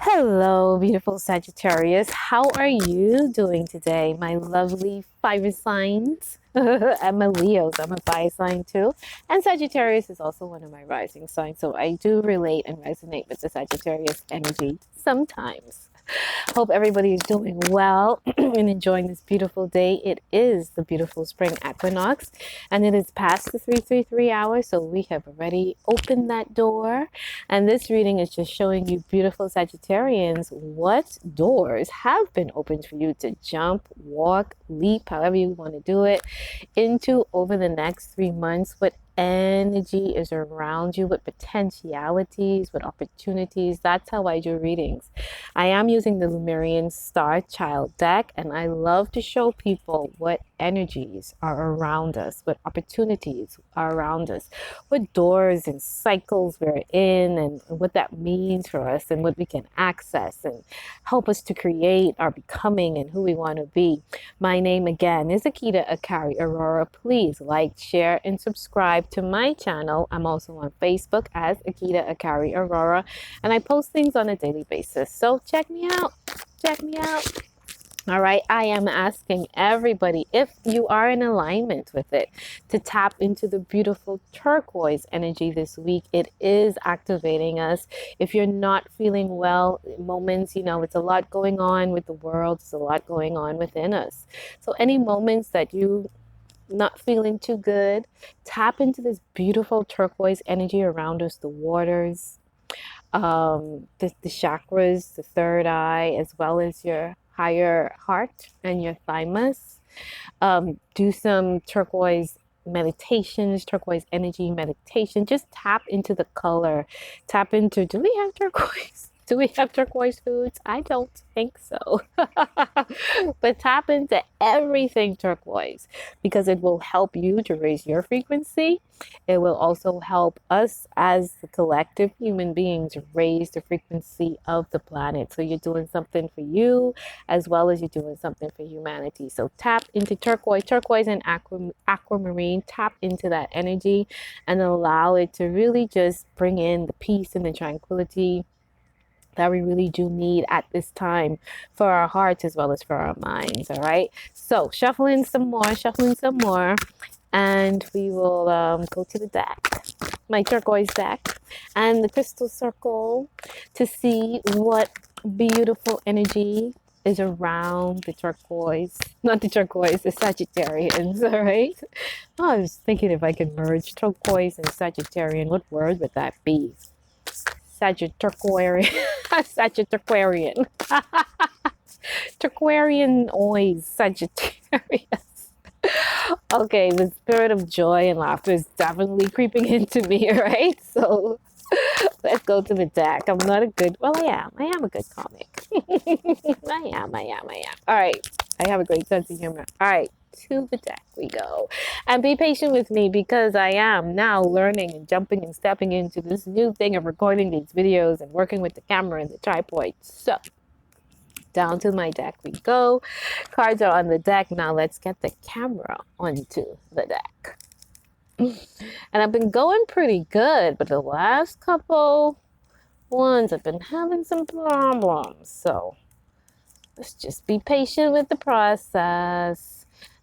Hello, beautiful Sagittarius. How are you doing today, my lovely fire signs? I'm a Leo, so I'm a fire sign too. And Sagittarius is also one of my rising signs, so I do relate and resonate with the Sagittarius energy sometimes. Hope everybody is doing well and enjoying this beautiful day. It is the beautiful spring equinox and it is past the 333 hours, so we have already opened that door. And this reading is just showing you, beautiful Sagittarians, what doors have been opened for you to jump, walk, leap, however you want to do it, into over the next 3 months. What energy is around you, what potentialities, what opportunities. That's how I do readings. I am using the Lumerian Star Child deck, and I love to show people what energies are around us, what opportunities are around us, what doors and cycles we're in, and what that means for us, and what we can access and help us to create our becoming and who we want to be. My name again is Akita Akari Aurora. Please like, share, and subscribe to my channel. I'm also on Facebook as Akita Akari Aurora, and I post things on a daily basis. So check me out. Check me out. All right, I am asking everybody, if you are in alignment with it, to tap into the beautiful turquoise energy this week. It is activating us. If you're not feeling well, moments, it's a lot going on with the world. It's a lot going on within us. So any moments that you not feeling too good, tap into this beautiful turquoise energy around us, the waters, the chakras, the third eye, as well as your higher heart and your thymus. Do some turquoise meditations, turquoise energy meditation. Just tap into the color. Tap into, do we have turquoise? Do we have turquoise foods? I don't think so. But tap into everything turquoise because it will help you to raise your frequency. It will also help us as the collective human beings raise the frequency of the planet. So you're doing something for you as well as you're doing something for humanity. So tap into turquoise and aquamarine. Tap into that energy and allow it to really just bring in the peace and the tranquility that we really do need at this time for our hearts as well as for our minds. All right. So shuffling some more, and we will go to the deck, my turquoise deck, and the crystal circle to see what beautiful energy is around the turquoise, not the turquoise, the Sagittarians. All right. Oh, I was thinking if I could merge turquoise and Sagittarian, what word would that be? Sagittarian. Sagittarian. Turquarian ois, Sagittarius. Okay, the spirit of joy and laughter is definitely creeping into me, right? So let's go to the deck. I'm not a good, well, I am. I am a good comic. I am. All right. I have a great sense of humor. All right. To the deck we go. And be patient with me because I am now learning and jumping and stepping into this new thing of recording these videos and working with the camera and the tripod. So down to my deck we go. Cards are on the deck. Now let's get the camera onto the deck. And I've been going pretty good, but the last couple ones I've been having some problems. So let's just be patient with the process.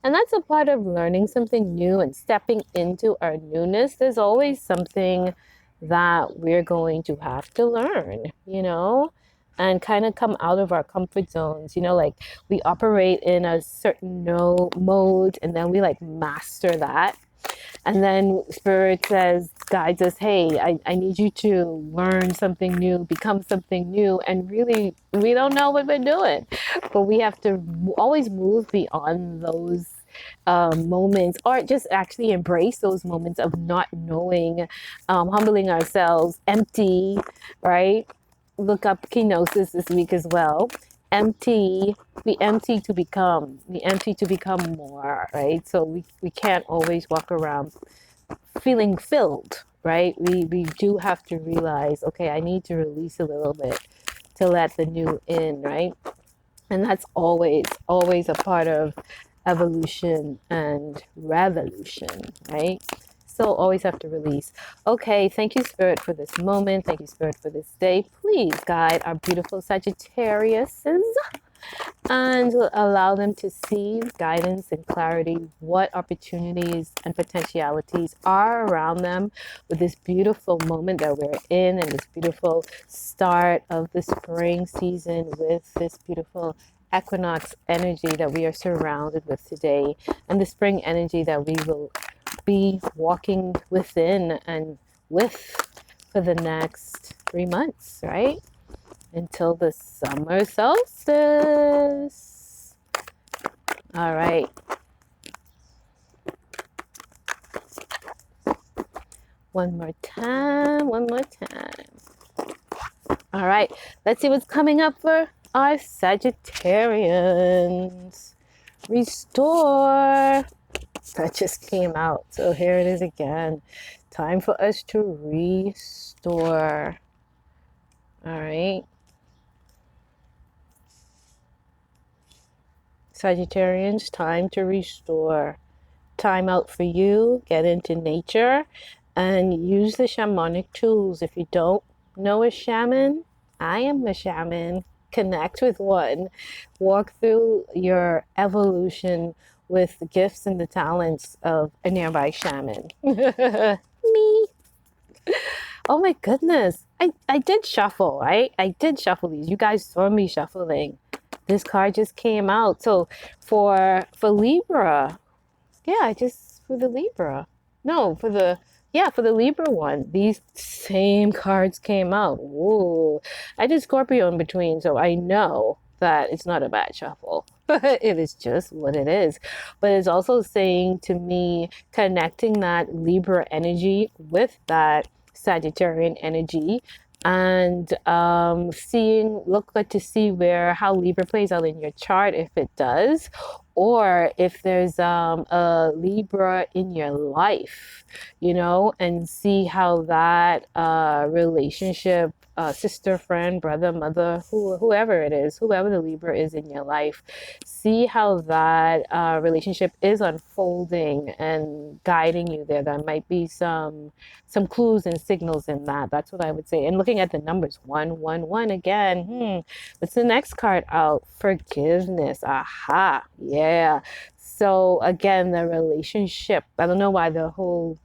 And that's a part of learning something new and stepping into our newness. There's always something that we're going to have to learn, and kind of come out of our comfort zones. Like we operate in a certain no mode and then we like master that. And then Spirit says, guides us, hey, I need you to learn something new, become something new. And really, we don't know what we're doing. But we have to always move beyond those moments, or just actually embrace those moments of not knowing, humbling ourselves, empty, right? Look up kenosis this week as well. Empty, be empty to become, more, right? So we can't always walk around feeling filled, right? We do have to realize, okay, I need to release a little bit to let the new in, right? And that's always a part of evolution and revolution, right? So always have to release. Okay, thank you, Spirit, for this moment. Thank you, Spirit, for this day. Please guide our beautiful Sagittariuses and allow them to see guidance and clarity, what opportunities and potentialities are around them with this beautiful moment that we're in and this beautiful start of the spring season with this beautiful equinox energy that we are surrounded with today, and the spring energy that we will be walking within and with for the next 3 months, right? Until the summer solstice. All right. One more time. One more time. All right. Let's see what's coming up for our Sagittarians. Restore. That just came out. So here it is again. Time for us to restore. All right. Sagittarians, time to restore. Time out for you. Get into nature and use the shamanic tools. If you don't know a shaman, I am a shaman. Connect with one. Walk through your evolution with the gifts and the talents of a nearby shaman. Me. Oh my goodness. I did shuffle, right? I did shuffle these. You guys saw me shuffling. This card just came out. So for Libra, yeah, I just for the Libra. No, for the Libra one. These same cards came out. Whoa. I did Scorpio in between, so I know that it's not a bad shuffle. It is just what it is. But it's also saying to me, connecting that Libra energy with that Sagittarian energy and look to see how Libra plays out in your chart, if it does, or if there's a Libra in your life, and see how that relationship, sister, friend, brother, mother, whoever it is, whoever the Libra is in your life, see how that relationship is unfolding and guiding you there. There might be some clues and signals in that. That's what I would say. And looking at the numbers, 111 again. What's the next card out? Forgiveness. Aha. Yeah. So again, the relationship. I don't know why that whole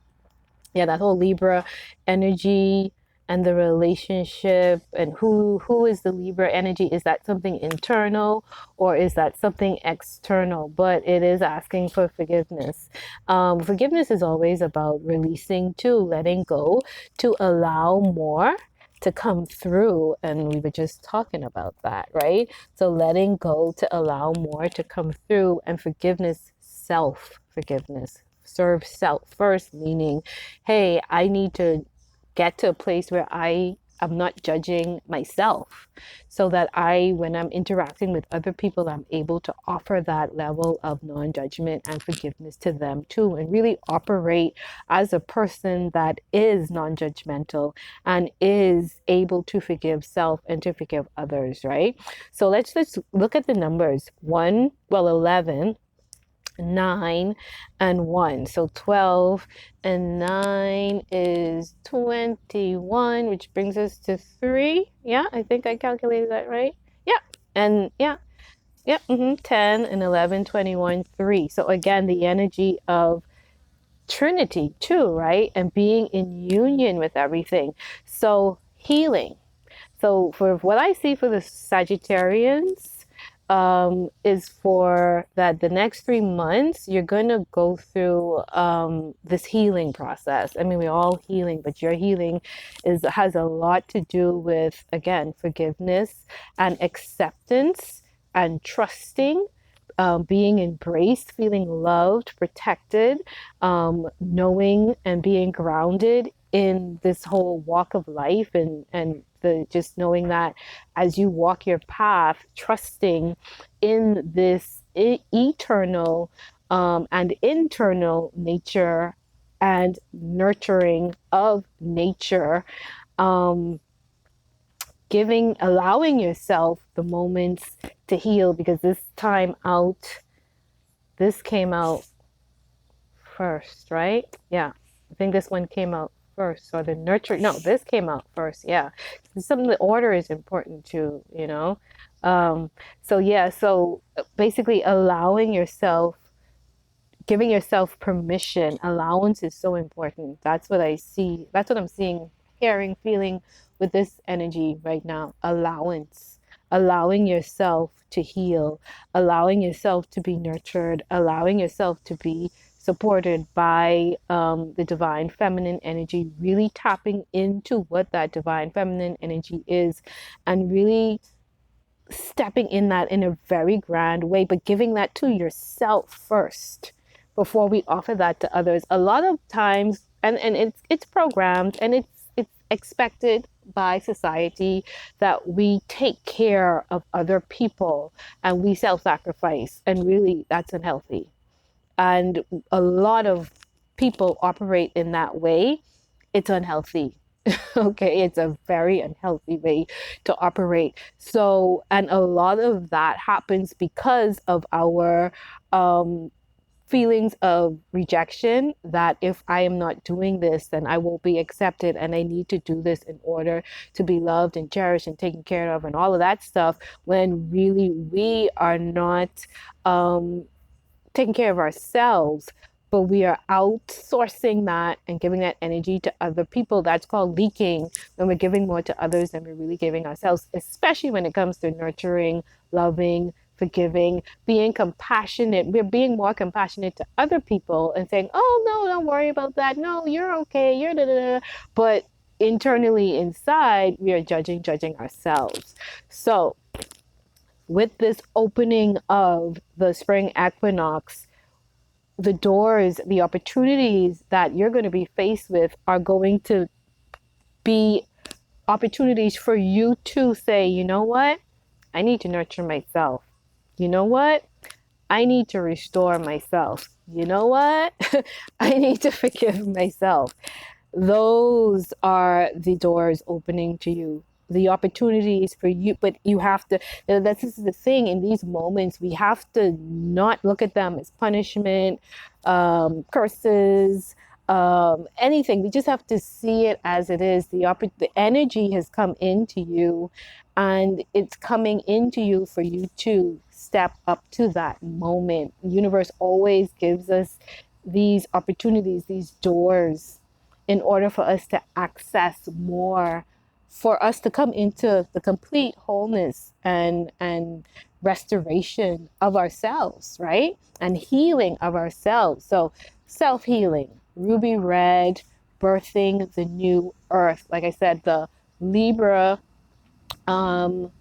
Libra energy and the relationship and who is the Libra energy. Is that something internal or is that something external? But it is asking for forgiveness. Forgiveness is always about releasing, to letting go, to allow more to come through. And we were just talking about that, right? So letting go to allow more to come through, and forgiveness, self forgiveness. Serve self first, meaning, hey, I need to get to a place where I am not judging myself, so that when I'm interacting with other people, I'm able to offer that level of non-judgment and forgiveness to them too, and really operate as a person that is non-judgmental and is able to forgive self and to forgive others, right? So let's look at the numbers. 11, 9 and 1, so 12 and 9 is 21, which brings us to 3. Yeah, I think I calculated that right. Yeah. And 10 and 11, 21, 3. So again, the energy of Trinity too, right? And being in union with everything. So healing. So for what I see for the Sagittarians, is for that the next 3 months you're going to go through this healing process. I mean, we're all healing, but your healing has a lot to do with, again, forgiveness and acceptance and trusting, being embraced, feeling loved, protected, knowing and being grounded in this whole walk of life, and the just knowing that as you walk your path, trusting in this eternal and internal nature and nurturing of nature, um, allowing yourself the moments to heal, because this came out first, right? Yeah. I think this one came out first, or the nurture. No, this came out first. Yeah, some of the order is important too. Um, so yeah, so basically allowing yourself, giving yourself permission, allowance is so important. That's what I see. That's what I'm seeing, hearing, feeling with this energy right now. Allowance, allowing yourself to heal, allowing yourself to be nurtured, allowing yourself to be supported by the divine feminine energy, really tapping into what that divine feminine energy is, and really stepping in that in a very grand way, but giving that to yourself first before we offer that to others. A lot of times, and it's programmed and it's expected by society that we take care of other people and we self-sacrifice, and really that's unhealthy. And a lot of people operate in that way. It's unhealthy. Okay, it's a very unhealthy way to operate. So, and a lot of that happens because of our feelings of rejection, that if I am not doing this, then I won't be accepted, and I need to do this in order to be loved and cherished and taken care of and all of that stuff, when really we are not um, taking care of ourselves, but we are outsourcing that and giving that energy to other people. That's called leaking, when we're giving more to others than we're really giving ourselves, especially when it comes to nurturing, loving, forgiving, being compassionate. We're being more compassionate to other people and saying, oh, no, don't worry about that. No, you're okay. You're da da da. But internally inside, we are judging ourselves. So, with this opening of the spring equinox, the doors, the opportunities that you're going to be faced with are going to be opportunities for you to say, you know what? I need to nurture myself. You know what? I need to restore myself. You know what? I need to forgive myself. Those are the doors opening to you, the opportunities for you. But you have to, this is the thing, in these moments we have to not look at them as punishment, curses, anything. We just have to see it as it is. The energy has come into you, and it's coming into you for you to step up to that moment. The universe always gives us these opportunities, these doors, in order for us to access more, for us to come into the complete wholeness and restoration of ourselves, right? And healing of ourselves. So self-healing, ruby red, birthing the new earth. Like I said, the Libra um,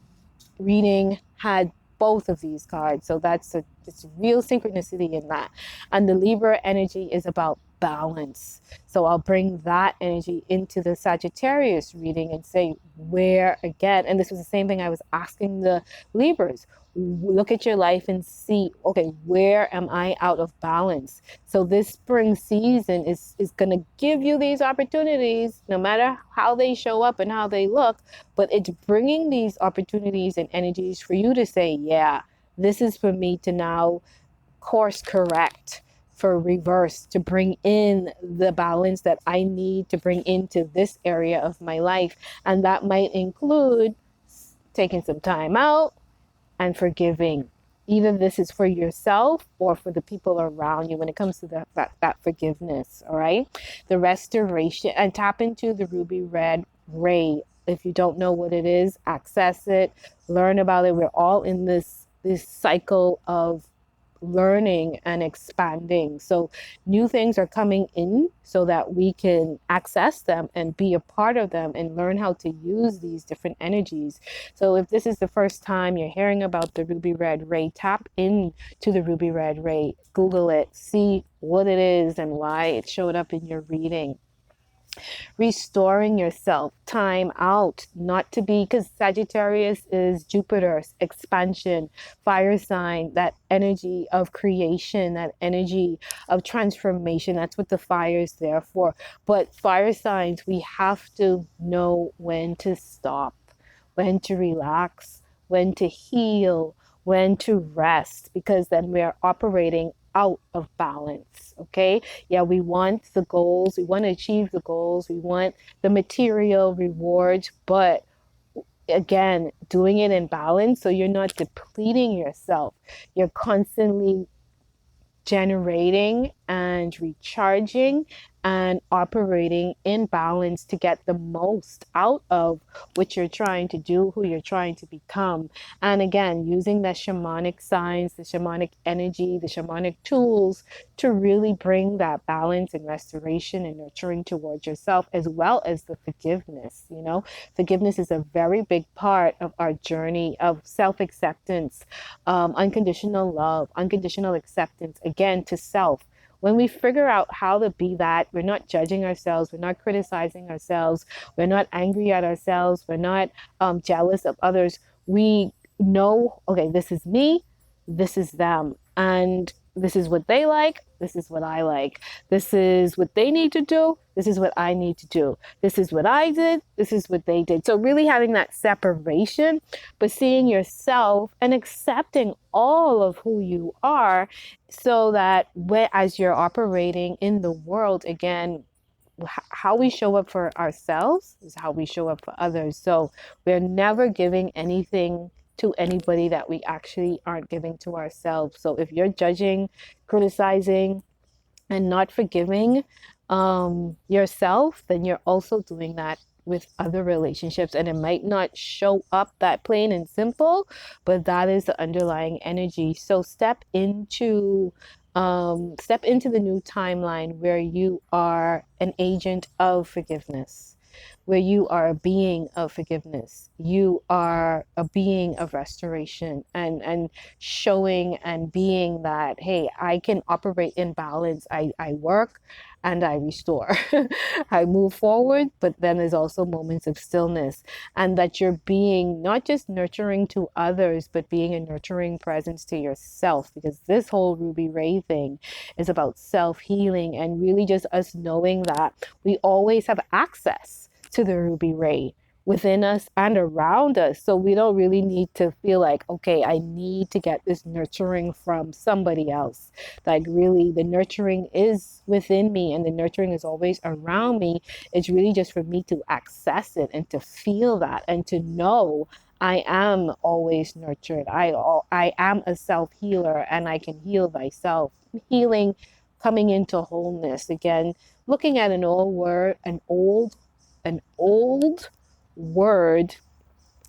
reading had both of these cards. So it's real synchronicity in that. And the Libra energy is about balance. So I'll bring that energy into the Sagittarius reading and say, where again, and this was the same thing I was asking the Libras, look at your life and see, okay, where am I out of balance? So this spring season is going to give you these opportunities, no matter how they show up and how they look, but it's bringing these opportunities and energies for you to say, yeah, this is for me to now course correct, for reverse, to bring in the balance that I need to bring into this area of my life. And that might include taking some time out and forgiving. Either this is for yourself or for the people around you when it comes to that forgiveness, all right? The restoration, and tap into the ruby red ray. If you don't know what it is, access it, learn about it. We're all in this cycle of learning and expanding. So new things are coming in so that we can access them and be a part of them and learn how to use these different energies. So if this is the first time you're hearing about the ruby red ray, tap in to the ruby red ray, Google it, see what it is and why it showed up in your reading. Restoring yourself, time out, not to be, because Sagittarius is Jupiter's expansion, fire sign, that energy of creation, that energy of transformation. That's what the fire is there for. But fire signs, we have to know when to stop, when to relax, when to heal, when to rest, because then we're operating out of balance. Okay. Yeah, we want the goals, we want to achieve the goals, we want the material rewards, but again, doing it in balance so you're not depleting yourself. You're constantly generating and recharging and operating in balance to get the most out of what you're trying to do, who you're trying to become. And again, using the shamanic signs, the shamanic energy, the shamanic tools to really bring that balance and restoration and nurturing towards yourself, as well as the forgiveness. You know, forgiveness is a very big part of our journey of self acceptance, unconditional love, unconditional acceptance, again, to self. When we figure out how to be that, we're not judging ourselves, we're not criticizing ourselves, we're not angry at ourselves, we're not jealous of others. We know, okay, this is me, this is them. And this is what they like, this is what I like. This is what they need to do, this is what I need to do. This is what I did, this is what they did. So, really having that separation, but seeing yourself and accepting all of who you are so that as you're operating in the world again, how we show up for ourselves is how we show up for others. So we're never giving anything to anybody that we actually aren't giving to ourselves. So if you're judging, criticizing, and not forgiving yourself, then you're also doing that with other relationships. And it might not show up that plain and simple, but that is the underlying energy. So step into the new timeline where you are an agent of forgiveness, where you are a being of forgiveness, you are a being of restoration, and showing and being that, hey, I can operate in balance. I work and I restore. I move forward, but then there's also moments of stillness, and that you're being not just nurturing to others, but being a nurturing presence to yourself, because this whole Ruby Ray thing is about self-healing and really just us knowing that we always have access to the Ruby Ray within us and around us. So we don't really need to feel like, okay, I need to get this nurturing from somebody else. Like, really, the nurturing is within me and the nurturing is always around me. It's really just for me to access it and to feel that and to know I am always nurtured. I am a self healer and I can heal thyself. Healing, coming into wholeness again, looking at an old word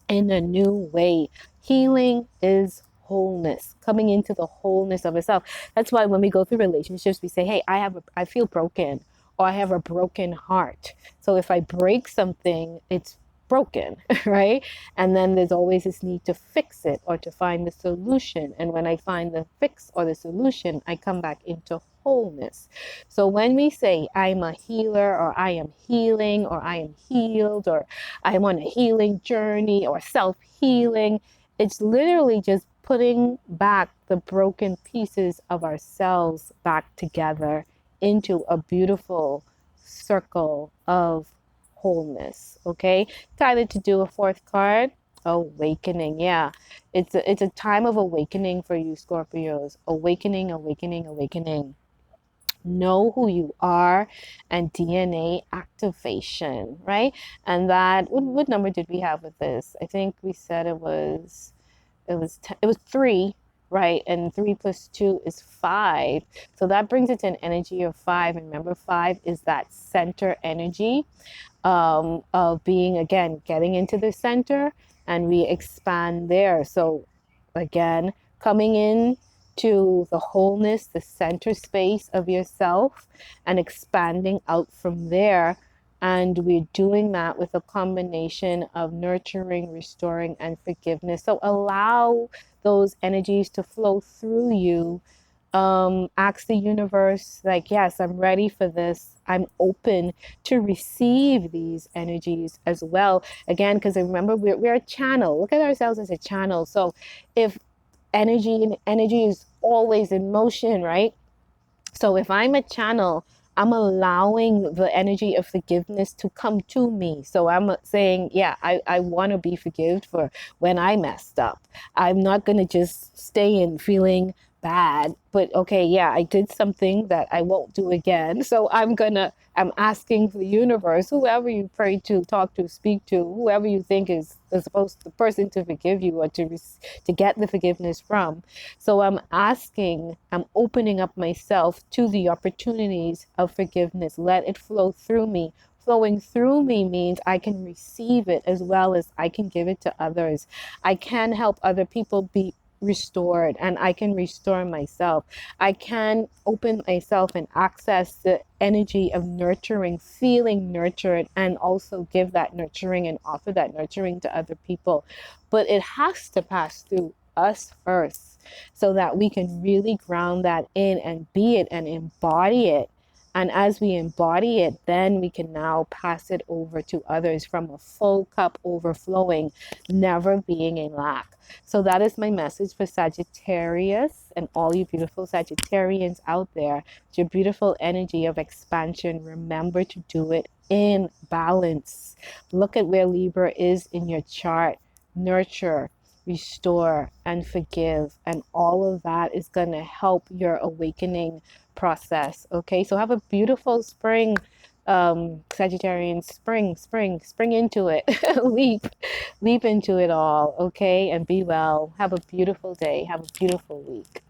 in a new way. Healing is wholeness, coming into the wholeness of itself. That's why when we go through relationships, we say, hey, I feel broken, or I have a broken heart. So if I break something, it's broken, right? And then there's always this need to fix it or to find the solution. And when I find the fix or the solution, I come back into wholeness. So when we say I'm a healer, or I am healing, or I am healed, or I'm on a healing journey, or self-healing, it's literally just putting back the broken pieces of ourselves back together into a beautiful circle of wholeness. Okay, decided to do a fourth card, awakening. Yeah, it's a time of awakening for you Scorpios. Awakening, awakening, awakening. Know who you are, and DNA activation, right? And that, what number did we have with this? I think we said it was 3, right? And 3 plus 2 is 5. So that brings it to an energy of 5. And remember, 5 is that center energy, of being, again, getting into the center, and we expand there. So again, coming in to the wholeness, the center space of yourself, and expanding out from there. And we're doing that with a combination of nurturing, restoring, and forgiveness. So allow those energies to flow through you. Ask the universe, like, yes, I'm ready for this. I'm open to receive these energies as well. Again, because remember, we're a channel. Look at ourselves as a channel. So if energy is always in motion, right? So if I'm a channel, I'm allowing the energy of forgiveness to come to me. So I'm saying, yeah, I want to be forgiven for when I messed up. I'm not going to just stay in feeling bad, but okay, yeah, I did something that I won't do again. So I'm asking the universe, whoever you pray to, talk to, speak to, whoever you think is supposed the person to forgive you or to get the forgiveness from. So I'm opening up myself to the opportunities of forgiveness. Let it flow through me. Flowing through me means I can receive it as well as I can give it to others. I can help other people be restored, and I can restore myself. I can open myself and access the energy of nurturing, feeling nurtured, and also give that nurturing and offer that nurturing to other people. But it has to pass through us first so that we can really ground that in and be it and embody it. And as we embody it, then we can now pass it over to others from a full cup overflowing, never being in lack. So that is my message for Sagittarius and all you beautiful Sagittarians out there. With your beautiful energy of expansion, remember to do it in balance. Look at where Libra is in your chart. Nurture, restore, and forgive. And all of that is going to help your awakening process. Okay, so have a beautiful spring, Sagittarian. Spring into it. Leap into it all. Okay, and be well. Have a beautiful day. Have a beautiful week.